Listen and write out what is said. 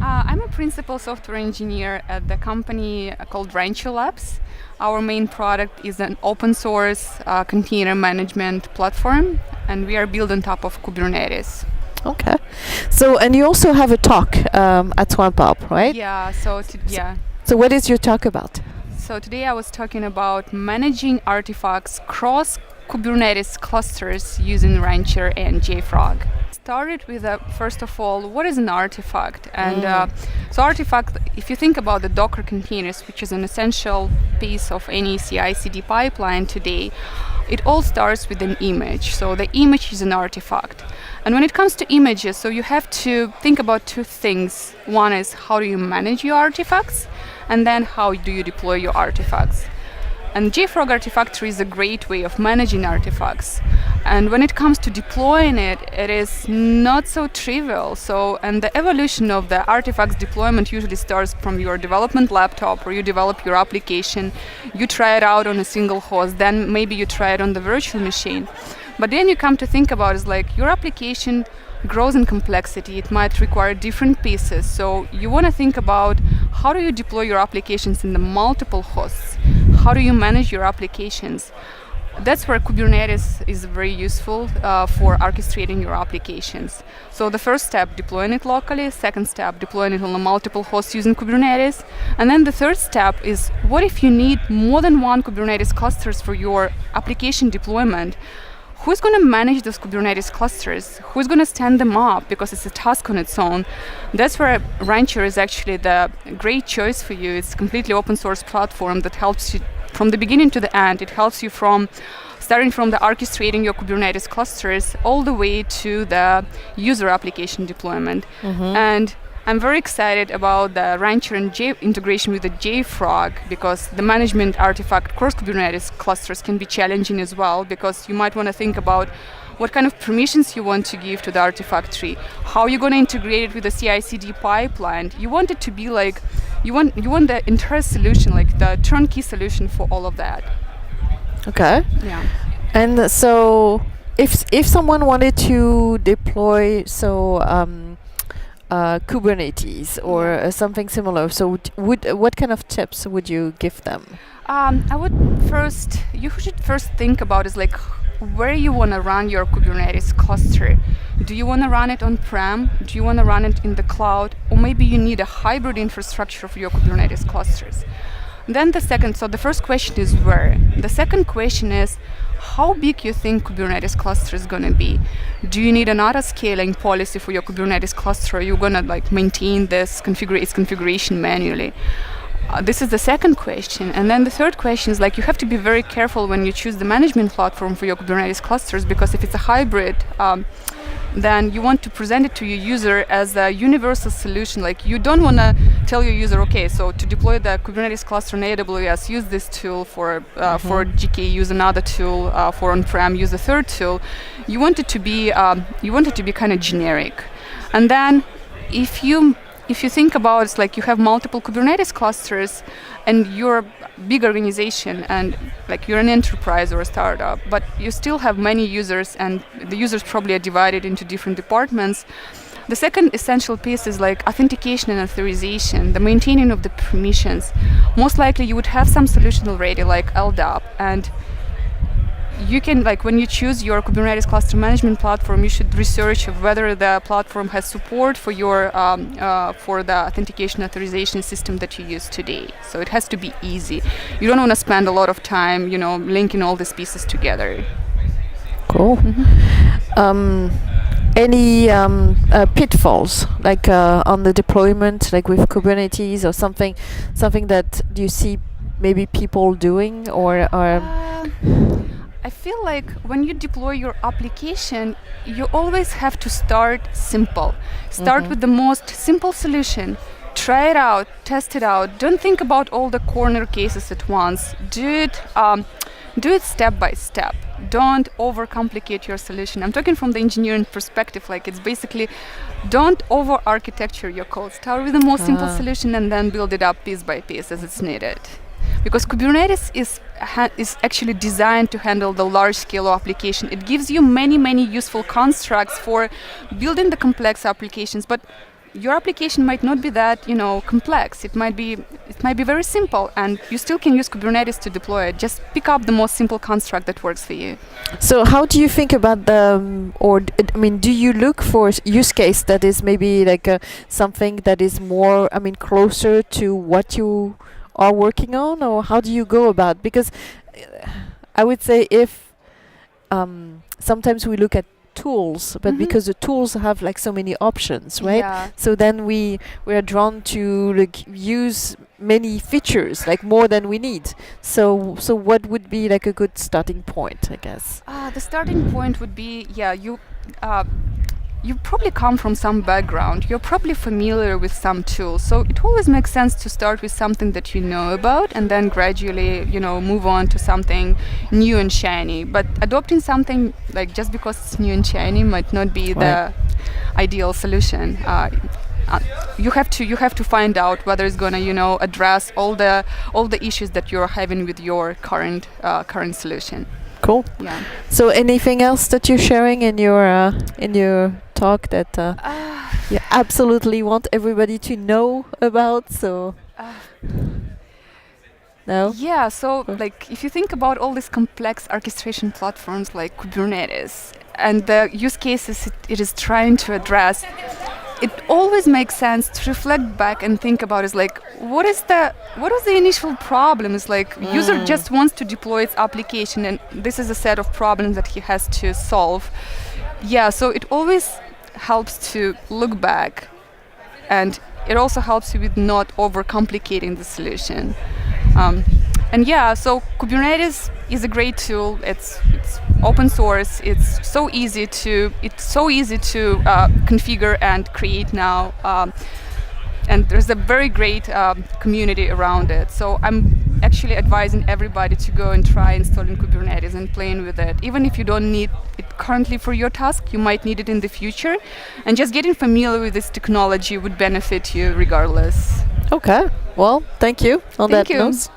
I'm a principal software engineer at the company called Rancher Labs. Our main product is an open source container management platform, and we are built on top of Kubernetes. Okay. So, and you also have a talk at SwampUp, right? Yeah, yeah. So what is your talk about? So today I was talking about managing artifacts cross Kubernetes clusters using Rancher and JFrog. Started with first of all, what is an artifact? And so artifact, if you think about the Docker containers, which is an essential piece of any CI/CD pipeline today, it all starts with an image. So the image is an artifact. And when it comes to images, so you have to think about two things. One is how do you manage your artifacts, and then how do you deploy your artifacts. And JFrog Artifactory is a great way of managing artifacts. And when it comes to deploying it, it is not so trivial. And the evolution of the artifacts deployment usually starts from your development laptop, where you develop your application, you try it out on a single host, then maybe you try it on the virtual machine. But then you come to think about is like your application grows in complexity. It might require different pieces. So you want to think about how do you deploy your applications in the multiple hosts? How do you manage your applications? That's where Kubernetes is very useful for orchestrating your applications. So the first step, deploying it locally. Second step, deploying it on the multiple hosts using Kubernetes. And then the third step is, what if you need more than one Kubernetes clusters for your application deployment? Who's going to manage those Kubernetes clusters? Who's going to stand them up? Because it's a task on its own. That's where Rancher is actually the great choice for you. It's a completely open source platform that helps you from the beginning to the end. It helps you from starting from the orchestrating your Kubernetes clusters all the way to the user application deployment. And I'm very excited about the Rancher and integration with the JFrog, because the management artifact cross Kubernetes clusters can be challenging as well, because you might want to think about what kind of permissions you want to give to the artifact tree, how you're going to integrate it with the CI/CD pipeline. You want it to be like, you want the entire solution, like the turnkey solution for all of that. Okay. Yeah. And so if someone wanted to deploy Kubernetes or something similar, so what kind of tips would you give them? You should first think about is like where you want to run your Kubernetes cluster. Do you want to run it on-prem? Do you want to run it in the cloud? Or maybe you need a hybrid infrastructure for your Kubernetes clusters. Then the first question is where. The second question is how big you think Kubernetes cluster is going to be. Do you need an auto-scaling policy for your Kubernetes cluster? Or are you going to maintain its configuration manually? This is the second question. And then the third question is you have to be very careful when you choose the management platform for your Kubernetes clusters, because if it's a hybrid, then you want to present it to your user as a universal solution. You don't want to tell your user, okay, so to deploy the Kubernetes cluster on AWS, use this tool for GK, use another tool for on-prem, use a third tool. You want it to be kind of generic. And then if you think about it's you have multiple Kubernetes clusters and you're a big organization and you're an enterprise or a startup, but you still have many users and the users probably are divided into different departments. The second essential piece is authentication and authorization, the maintaining of the permissions. Most likely you would have some solution already like LDAP, and you can when you choose your Kubernetes cluster management platform, you should research whether the platform has support for your for the authentication authorization system that you use today. So it has to be easy. You don't want to spend a lot of time, linking all these pieces together. Cool. Any pitfalls on the deployment, with Kubernetes or something that you see maybe people doing or I feel when you deploy your application, you always have to start simple. Start with the most simple solution. Try it out, test it out. Don't think about all the corner cases at once. Do it step by step. Don't overcomplicate your solution. I'm talking from the engineering perspective. It's basically, don't over-architecture your code. Start with the most simple solution and then build it up piece by piece as it's needed. Because Kubernetes is actually designed to handle the large-scale application. It gives you many useful constructs for building the complex applications, but your application might not be that complex. It might be very simple, and you still can use Kubernetes to deploy it. Just pick up the most simple construct that works for you. So how do you think about do you look for use case that is maybe like something that is more, closer to what you are working on, or how do you go about? Because I would say if sometimes we look at tools, but because the tools have like so many options, right? Yeah. So then we are drawn to like use many features, like more than we need. So what would be like a good starting point, I guess? The starting point would be, you probably come from some background. You're probably familiar with some tools. So it always makes sense to start with something that you know about and then gradually, move on to something new and shiny. But adopting something like just because it's new and shiny might not be the ideal solution. You have to find out whether it's gonna, address all the issues that you're having with your current solution. Cool. Yeah. So anything else that you're sharing in your talk that you absolutely want everybody to know about? So no? Yeah, so like if you think about all these complex orchestration platforms like Kubernetes and the use cases it is trying to address, it always makes sense to reflect back and think about is like what was the initial problem? Is like user just wants to deploy its application and this is a set of problems that he has to solve. Yeah, so it always helps to look back, and it also helps you with not overcomplicating the solution. So Kubernetes is a great tool. It's open source. It's so easy to configure and create now, and there's a very great community around it. So I'm actually advising everybody to go and try installing Kubernetes and playing with it. Even if you don't need it currently for your task, you might need it in the future, and just getting familiar with this technology would benefit you regardless. Okay. Well, thank you on Thank that you. note.